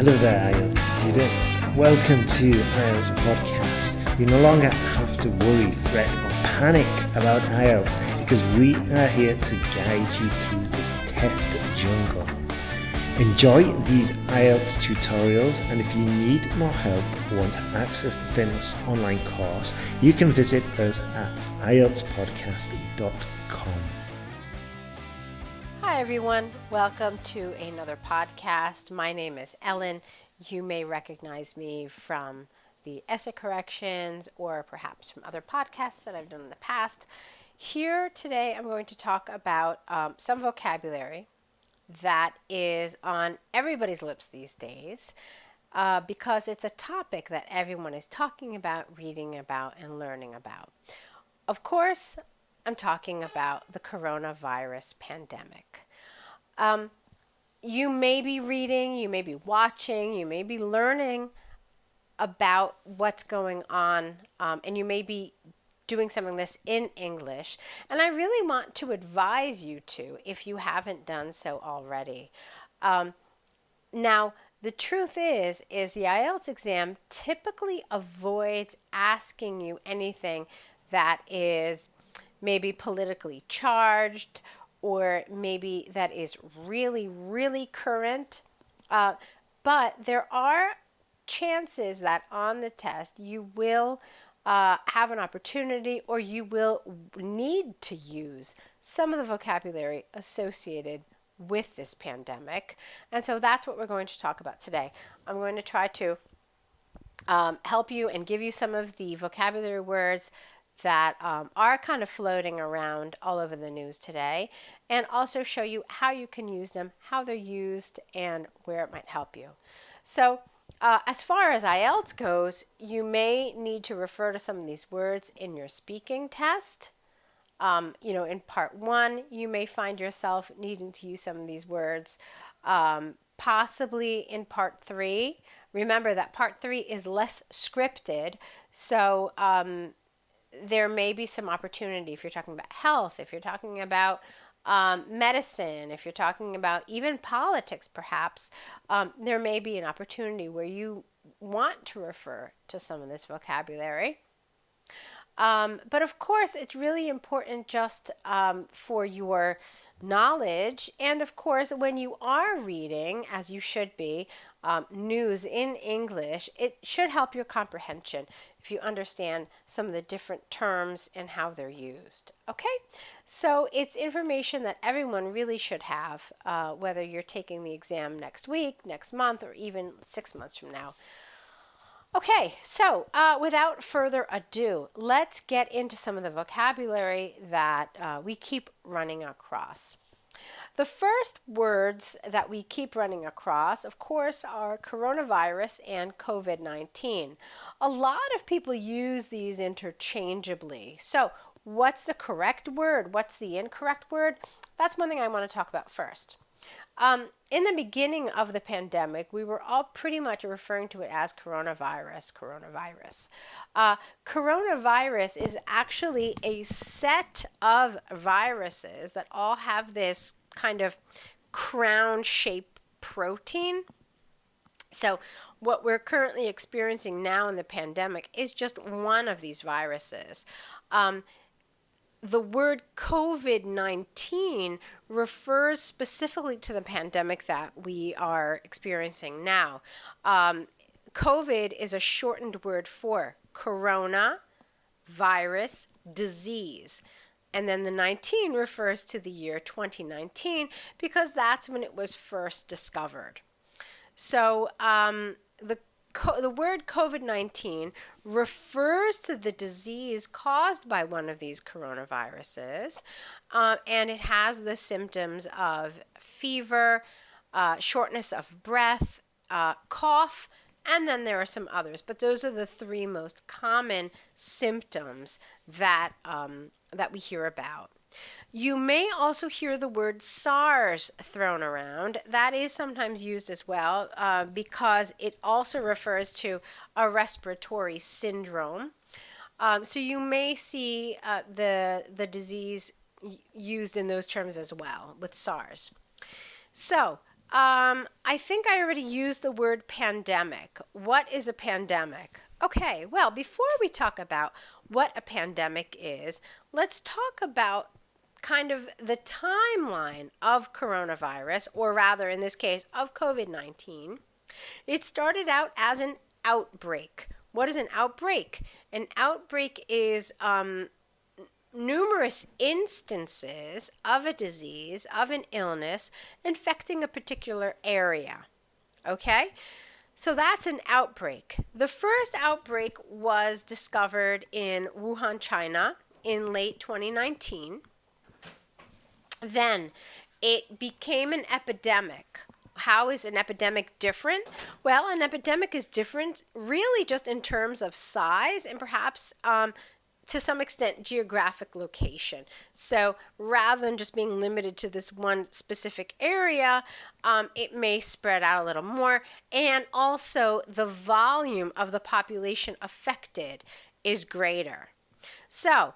Hello there, IELTS students. Welcome to IELTS Podcast. You no longer have to worry, fret, or panic about IELTS because we are here to guide you through this test jungle. Enjoy these IELTS tutorials, and if you need more help or want to access the famous online course, you can visit us at IELTSPodcast.com. Hi everyone, welcome to another podcast. My name is Ellen. You may recognize me from the essay corrections or perhaps from other podcasts that I've done in the past. Here today I'm going to talk about some vocabulary that is on everybody's lips these days because it's a topic that everyone is talking about, reading about, and learning about. Of course, I'm talking about the coronavirus pandemic. You may be reading, you may be watching, you may be learning about what's going on, and you may be doing some of this in English. And I really want to advise you to, if you haven't done so already. Now, the truth is the IELTS exam typically avoids asking you anything that is maybe politically charged or maybe that is really, really current. But there are chances that on the test you will have an opportunity or you will need to use some of the vocabulary associated with this pandemic. And so that's what we're going to talk about today. I'm going to try to help you and give you some of the vocabulary words that are kind of floating around all over the news today, and also show you how you can use them, how they're used, and where it might help you. So as far as IELTS goes, you may need to refer to some of these words in your speaking test. In part 1, you may find yourself needing to use some of these words, possibly in part 3. Remember that part 3 is less scripted, so there may be some opportunity if you're talking about health, if you're talking about medicine, if you're talking about even politics perhaps, there may be an opportunity where you want to refer to some of this vocabulary. But of course, it's really important just for your knowledge, and of course, when you are reading, as you should be, news in English, it should help your comprehension if you understand some of the different terms and how they're used. Okay, so it's information that everyone really should have, whether you're taking the exam next week, next month, or even 6 months from now. Okay, so without further ado, let's get into some of the vocabulary that we keep running across. The first words that we keep running across, of course, are coronavirus and COVID-19. A lot of people use these interchangeably. So what's the correct word? What's the incorrect word? That's one thing I want to talk about first. In the beginning of the pandemic, we were all pretty much referring to it as coronavirus. Coronavirus is actually a set of viruses that all have this kind of crown-shaped protein. So what we're currently experiencing now in the pandemic is just one of these viruses. The word COVID-19 refers specifically to the pandemic that we are experiencing now. COVID is a shortened word for corona, virus, disease. And then the 19 refers to the year 2019 because that's when it was first discovered. So the word COVID-19 refers to the disease caused by one of these coronaviruses, and it has the symptoms of fever, shortness of breath, cough, and then there are some others. But those are the 3 most common symptoms that we hear about. You may also hear the word SARS thrown around. That is sometimes used as well because it also refers to a respiratory syndrome. So you may see the disease used in those terms as well with SARS. So I think I already used the word pandemic. What is a pandemic? Okay, well, before we talk about what a pandemic is, let's talk about kind of the timeline of coronavirus, or rather, in this case, of COVID-19. It started out as an outbreak. What is an outbreak? An outbreak is numerous instances of a disease, of an illness, infecting a particular area. Okay? So that's an outbreak. The first outbreak was discovered in Wuhan, China in late 2019. Then it became an epidemic. How is an epidemic different? Well, an epidemic is different really just in terms of size and perhaps to some extent geographic location. So rather than just being limited to this one specific area, it may spread out a little more. And also the volume of the population affected is greater. So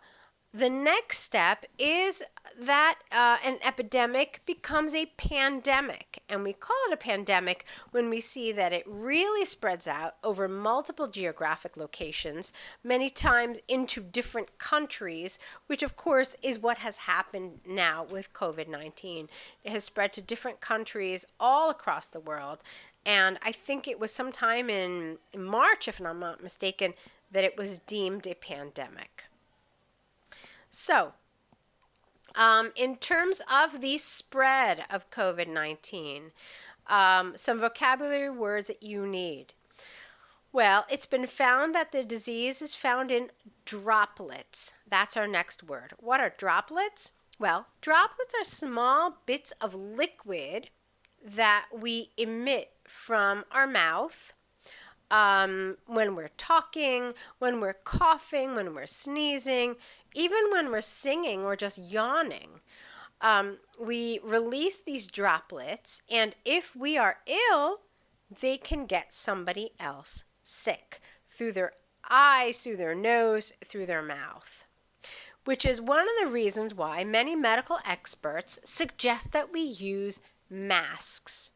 the next step is that an epidemic becomes a pandemic. And we call it a pandemic when we see that it really spreads out over multiple geographic locations, many times into different countries, which of course is what has happened now with COVID-19. It has spread to different countries all across the world. And I think it was sometime in March, if I'm not mistaken, that it was deemed a pandemic. So, in terms of the spread of COVID-19, some vocabulary words that you need. Well, it's been found that the disease is found in droplets. That's our next word. What are droplets? Well, droplets are small bits of liquid that we emit from our mouth when we're talking, when we're coughing, when we're sneezing, even when we're singing or just yawning. We release these droplets, and if we are ill, they can get somebody else sick through their eyes, through their nose, through their mouth. Which is one of the reasons why many medical experts suggest that we use masks.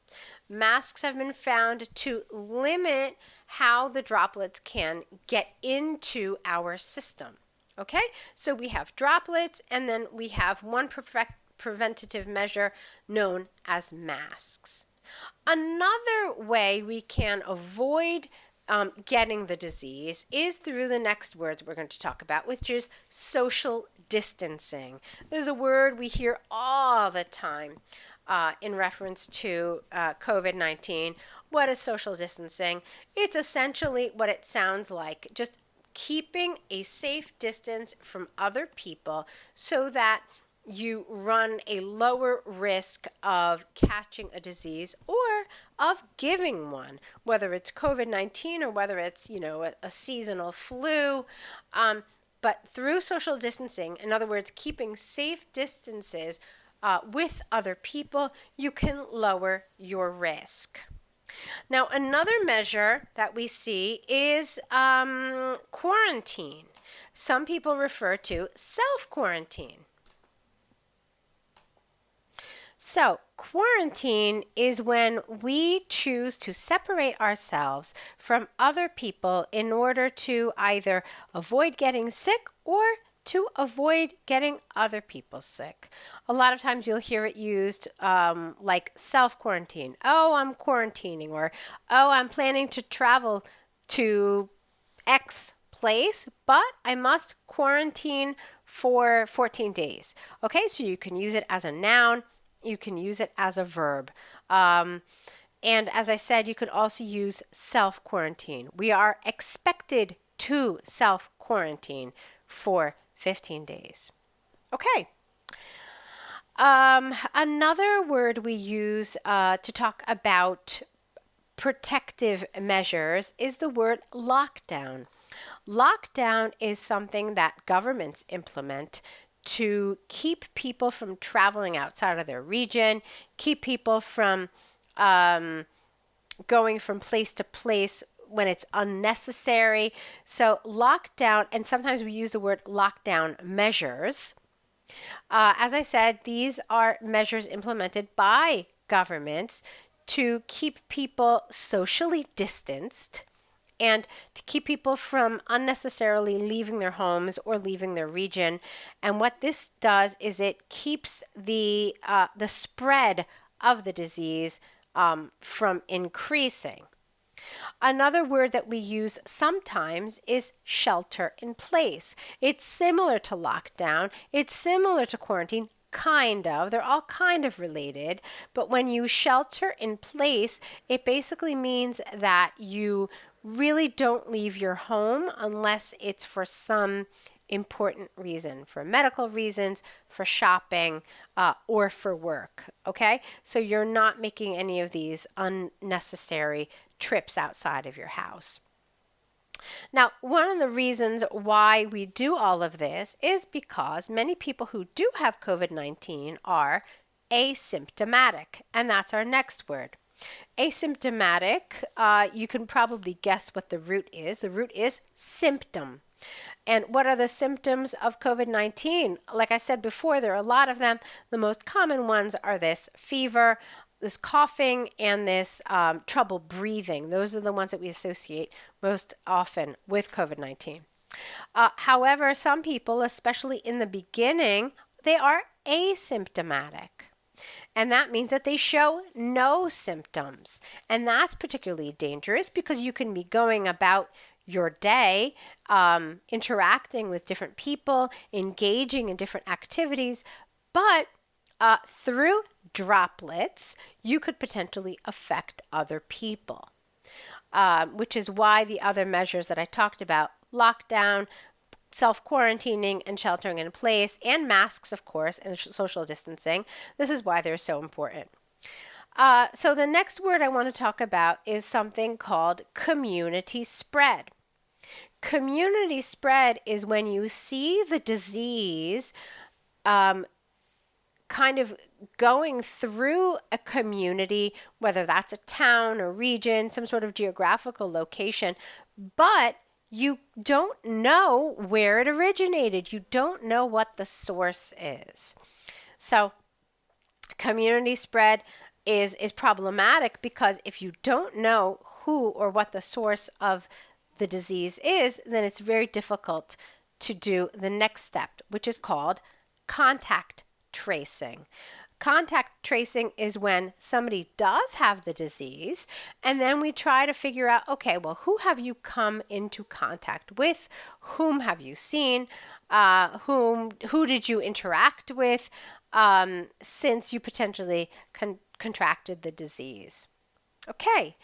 Masks have been found to limit how the droplets can get into our system. Okay, so we have droplets, and then we have one preventative measure known as masks. Another way we can avoid getting the disease is through the next word that we're going to talk about, which is social distancing. This is a word we hear all the time in reference to COVID-19. What is social distancing? It's essentially what it sounds like, just keeping a safe distance from other people so that you run a lower risk of catching a disease or of giving one, whether it's COVID-19 or whether it's, a seasonal flu. But through social distancing, in other words, keeping safe distances with other people, you can lower your risk. Now, another measure that we see is quarantine. Some people refer to self-quarantine. So, quarantine is when we choose to separate ourselves from other people in order to either avoid getting sick or to avoid getting other people sick. A lot of times you'll hear it used like self-quarantine. Oh, I'm quarantining, or oh, I'm planning to travel to X place, but I must quarantine for 14 days. Okay, so you can use it as a noun. You can use it as a verb. And as I said, you could also use self-quarantine. We are expected to self-quarantine for 15 days. Okay. Another word we use to talk about protective measures is the word lockdown. Lockdown is something that governments implement to keep people from traveling outside of their region, keep people from going from place to place when it's unnecessary. So lockdown, and sometimes we use the word lockdown measures. As I said, these are measures implemented by governments to keep people socially distanced and to keep people from unnecessarily leaving their homes or leaving their region. And what this does is it keeps the spread of the disease from increasing. Another word that we use sometimes is shelter in place. It's similar to lockdown. It's similar to quarantine, kind of. They're all kind of related. But when you shelter in place, it basically means that you really don't leave your home unless it's for some important reason, for medical reasons, for shopping, or for work. Okay? So you're not making any of these unnecessary trips outside of your house. Now, one of the reasons why we do all of this is because many people who do have COVID-19 are asymptomatic, and that's our next word. Asymptomatic, you can probably guess what the root is. The root is symptom. And what are the symptoms of COVID-19? Like I said before, there are a lot of them. The most common ones are this fever, this coughing, and this trouble breathing. Those are the ones that we associate most often with COVID-19. However, some people, especially in the beginning, they are asymptomatic. And that means that they show no symptoms. And that's particularly dangerous because you can be going about your day, interacting with different people, engaging in different activities, but through droplets, you could potentially affect other people, which is why the other measures that I talked about, lockdown, self-quarantining and sheltering in place, and masks, of course, and social distancing. This is why they're so important. So the next word I want to talk about is something called community spread. Community spread is when you see the disease kind of going through a community, whether that's a town, a region, some sort of geographical location, but you don't know where it originated. You don't know what the source is. So community spread is problematic because if you don't know who or what the source of the disease is, then it's very difficult to do the next step, which is called contact tracing. Contact tracing is when somebody does have the disease, and then we try to figure out, okay, well, who have you come into contact with? Whom have you seen? Who did you interact with since you potentially contracted the disease? Okay,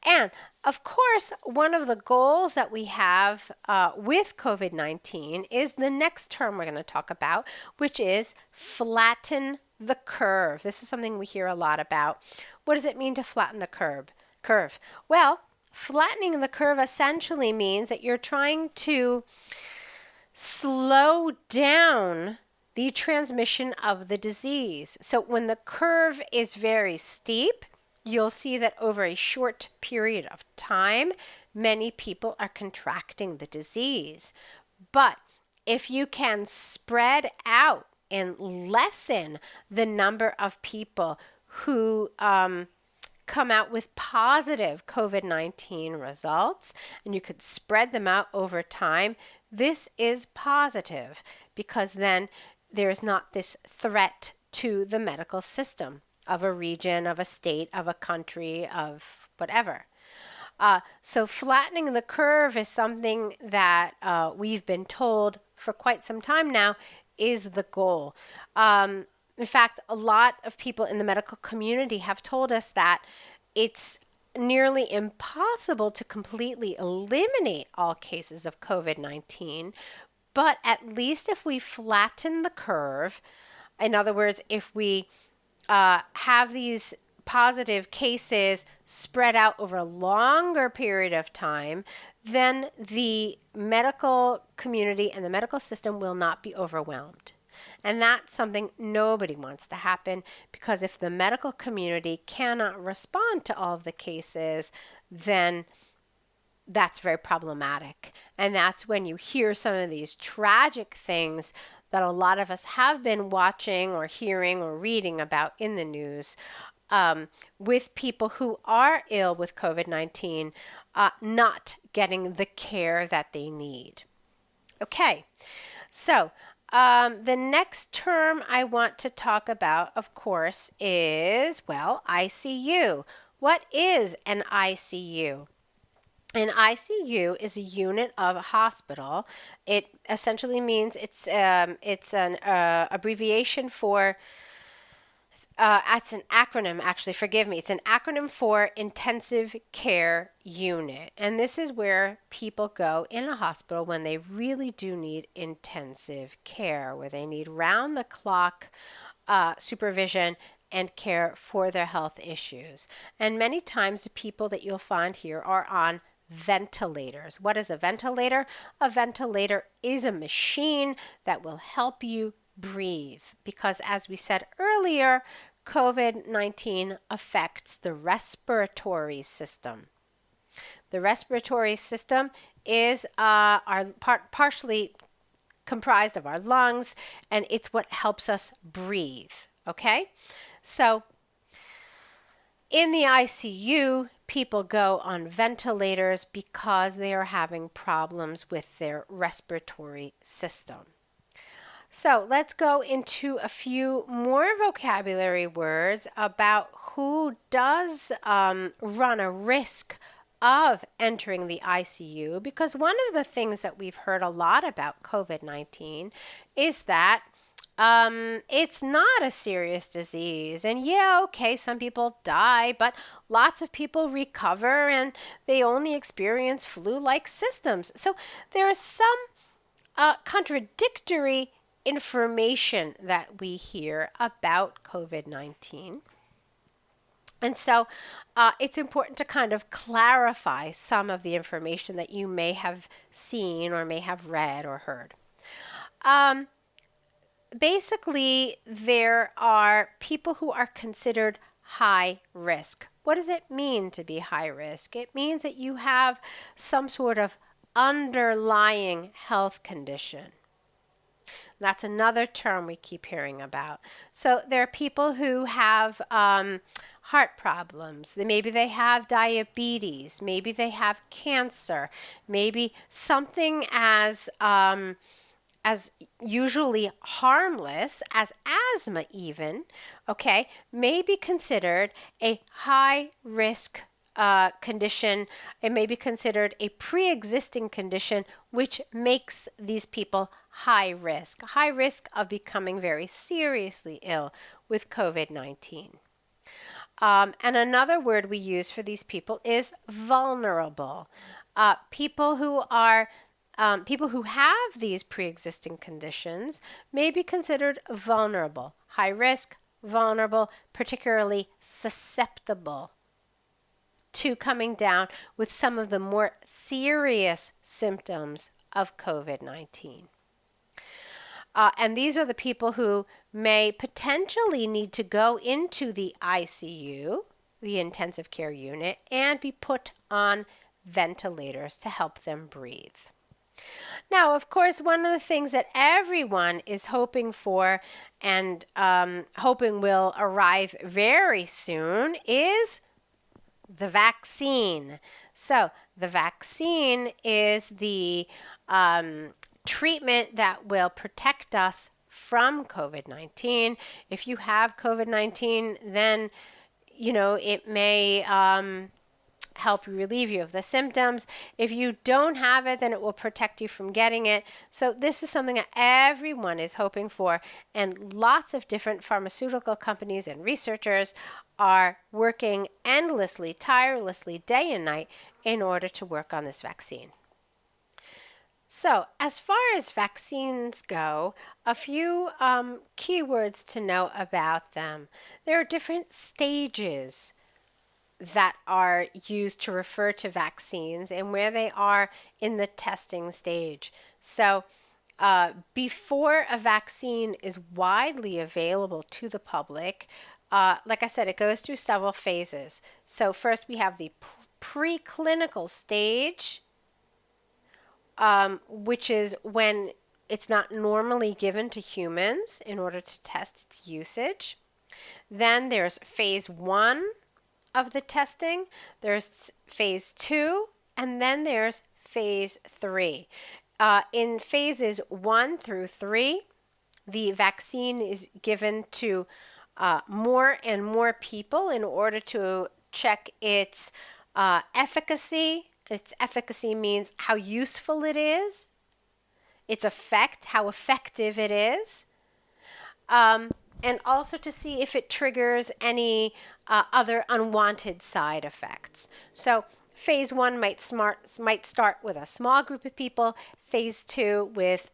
and of course, one of the goals that we have with COVID-19 is the next term we're going to talk about, which is flatten the curve. This is something we hear a lot about. What does it mean to flatten the curve? Well, flattening the curve essentially means that you're trying to slow down the transmission of the disease. So when the curve is very steep, you'll see that over a short period of time, many people are contracting the disease. But if you can spread out and lessen the number of people who come out with positive COVID-19 results, and you could spread them out over time, this is positive because then there's not this threat to the medical system of a region, of a state, of a country, of whatever. So flattening the curve is something that we've been told for quite some time now is the goal. In fact, a lot of people in the medical community have told us that it's nearly impossible to completely eliminate all cases of COVID-19, but at least if we flatten the curve, in other words, if we have these positive cases spread out over a longer period of time, then the medical community and the medical system will not be overwhelmed. And that's something nobody wants to happen, because if the medical community cannot respond to all of the cases, then that's very problematic. And that's when you hear some of these tragic things that a lot of us have been watching or hearing or reading about in the news. with people who are ill with COVID-19 not getting the care that they need. Okay, so the next term I want to talk about, of course, is, well, ICU. What is an ICU? An ICU is a unit of a hospital. It essentially means it's an abbreviation for it's an acronym, actually, forgive me. It's an acronym for Intensive Care Unit. And this is where people go in a hospital when they really do need intensive care, where they need round-the-clock supervision and care for their health issues. And many times the people that you'll find here are on ventilators. What is a ventilator? A ventilator is a machine that will help you breathe because, as we said earlier, COVID-19 affects the respiratory system. The respiratory system is partially comprised of our lungs, and it's what helps us breathe. Okay? So in the ICU, people go on ventilators because they are having problems with their respiratory system. So let's go into a few more vocabulary words about who does run a risk of entering the ICU, because one of the things that we've heard a lot about COVID-19 is that it's not a serious disease. And yeah, okay, some people die, but lots of people recover and they only experience flu-like symptoms. So there is some contradictory information that we hear about COVID-19. And so it's important to kind of clarify some of the information that you may have seen or may have read or heard. Basically, there are people who are considered high risk. What does it mean to be high risk? It means that you have some sort of underlying health condition. That's another term we keep hearing about. So there are people who have heart problems. Maybe they have diabetes. Maybe they have cancer. Maybe something as usually harmless as asthma even, okay, may be considered a high risk condition. It may be considered a pre-existing condition which makes these people high risk of becoming very seriously ill with COVID-19. And another word we use for these people is vulnerable. People who have these pre-existing conditions may be considered vulnerable, high risk, vulnerable, particularly susceptible to coming down with some of the more serious symptoms of COVID-19. And these are the people who may potentially need to go into the ICU, the intensive care unit, and be put on ventilators to help them breathe. Now, of course, one of the things that everyone is hoping for and hoping will arrive very soon is the vaccine. So the vaccine is the treatment that will protect us from COVID-19. If you have COVID-19, then, it may help relieve you of the symptoms. If you don't have it, then it will protect you from getting it. So this is something that everyone is hoping for, and lots of different pharmaceutical companies and researchers are working endlessly, tirelessly, day and night in order to work on this vaccine. So as far as vaccines go, a few keywords to know about them. There are different stages that are used to refer to vaccines and where they are in the testing stage. So before a vaccine is widely available to the public, like I said, it goes through several phases. So first we have the preclinical stage, which is when it's not normally given to humans in order to test its usage. Then there's phase 1 of the testing, there's phase 2, and then there's phase 3. In phases 1 through 3, the vaccine is given to more and more people in order to check its efficacy. Its efficacy means how useful it is, its effect, how effective it is, and also to see if it triggers any other unwanted side effects. So phase 1 might start with a small group of people, phase 2 with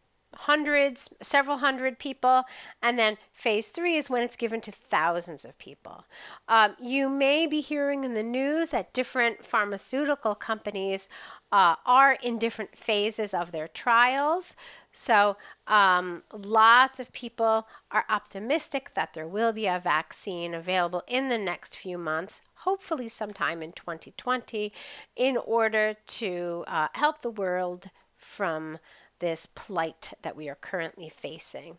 several hundred people, and then phase 3 is when it's given to thousands of people. You may be hearing in the news that different pharmaceutical companies are in different phases of their trials. So lots of people are optimistic that there will be a vaccine available in the next few months, hopefully sometime in 2020, in order to help the world from this plight that we are currently facing.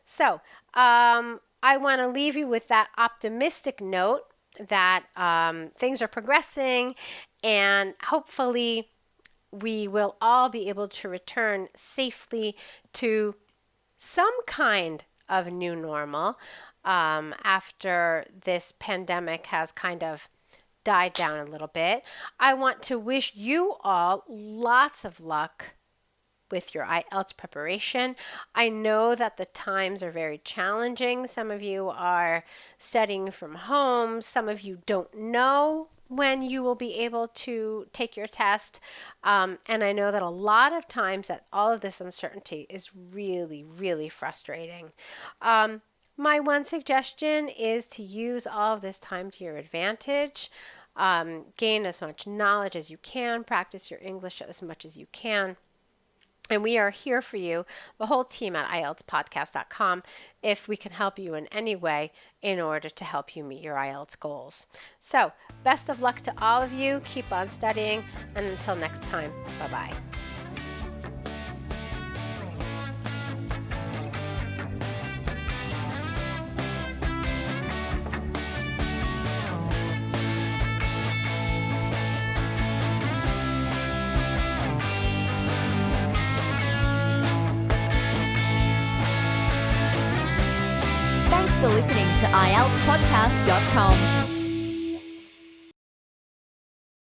So I want to leave you with that optimistic note that things are progressing, and hopefully we will all be able to return safely to some kind of new normal after this pandemic has kind of died down a little bit. I want to wish you all lots of luck with your IELTS preparation. I know that the times are very challenging. Some of you are studying from home. Some of you don't know when you will be able to take your test. And I know that a lot of times that all of this uncertainty is really, really frustrating. My one suggestion is to use all of this time to your advantage. Gain as much knowledge as you can. Practice your English as much as you can. And we are here for you, the whole team at IELTSPodcast.com, if we can help you in any way in order to help you meet your IELTS goals. So, best of luck to all of you. Keep on studying. And until next time, bye-bye. For listening to IELTSPodcast.com.